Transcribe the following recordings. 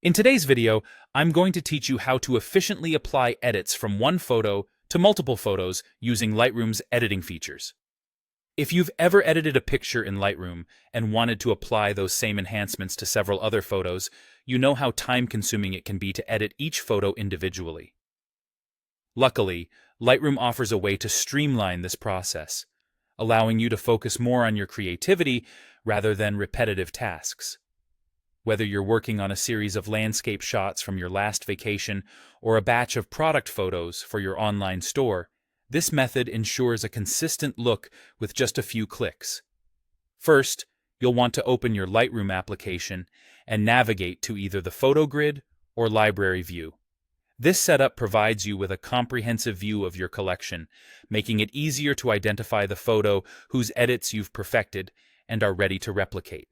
In today's video, I'm going to teach you how to efficiently apply edits from one photo to multiple photos using Lightroom's editing features. If you've ever edited a picture in Lightroom and wanted to apply those same enhancements to several other photos, you know how time-consuming it can be to edit each photo individually. Luckily, Lightroom offers a way to streamline this process, allowing you to focus more on your creativity rather than repetitive tasks. Whether you're working on a series of landscape shots from your last vacation or a batch of product photos for your online store, this method ensures a consistent look with just a few clicks. First, you'll want to open your Lightroom application and navigate to either the photo grid or library view. This setup provides you with a comprehensive view of your collection, making it easier to identify the photo whose edits you've perfected and are ready to replicate.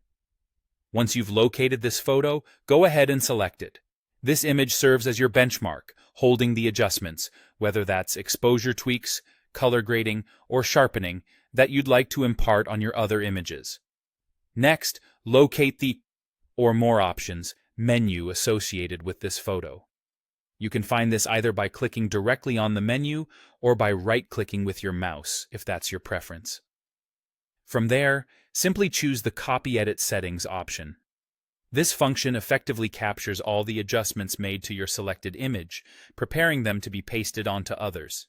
Once you've located this photo, go ahead and select it. This image serves as your benchmark, holding the adjustments, whether that's exposure tweaks, color grading, or sharpening, that you'd like to impart on your other images. Next, locate the or More Options menu associated with this photo. You can find this either by clicking directly on the menu or by right-clicking with your mouse, if that's your preference. From there, simply choose the Copy Edit Settings option. This function effectively captures all the adjustments made to your selected image, preparing them to be pasted onto others.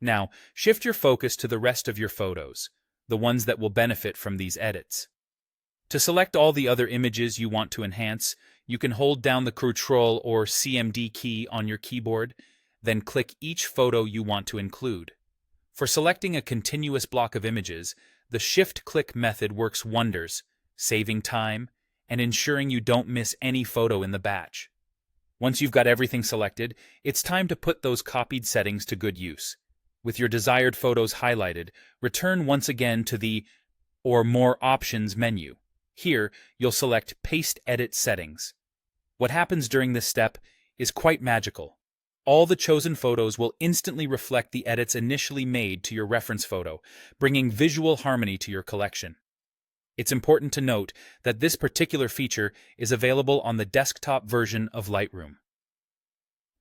Now, shift your focus to the rest of your photos, the ones that will benefit from these edits. To select all the other images you want to enhance, you can hold down the Ctrl or CMD key on your keyboard, then click each photo you want to include. For selecting a continuous block of images, the Shift-Click method works wonders, saving time and ensuring you don't miss any photo in the batch. Once you've got everything selected, it's time to put those copied settings to good use. With your desired photos highlighted, return once again to the or More Options menu. Here, you'll select Paste Edit Settings. What happens during this step is quite magical. All the chosen photos will instantly reflect the edits initially made to your reference photo, bringing visual harmony to your collection. It's important to note that this particular feature is available on the desktop version of Lightroom.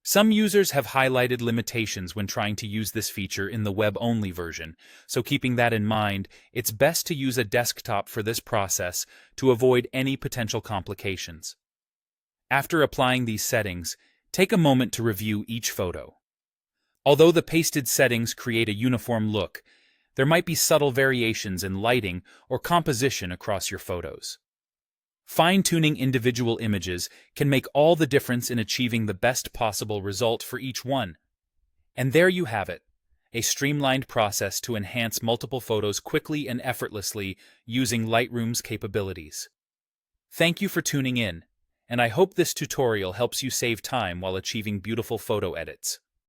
Some users have highlighted limitations when trying to use this feature in the web-only version, so keeping that in mind, it's best to use a desktop for this process to avoid any potential complications. After applying these settings, take a moment to review each photo. Although the pasted settings create a uniform look, there might be subtle variations in lighting or composition across your photos. Fine-tuning individual images can make all the difference in achieving the best possible result for each one. And there you have it, a streamlined process to enhance multiple photos quickly and effortlessly using Lightroom's capabilities. Thank you for tuning in, and I hope this tutorial helps you save time while achieving beautiful photo edits.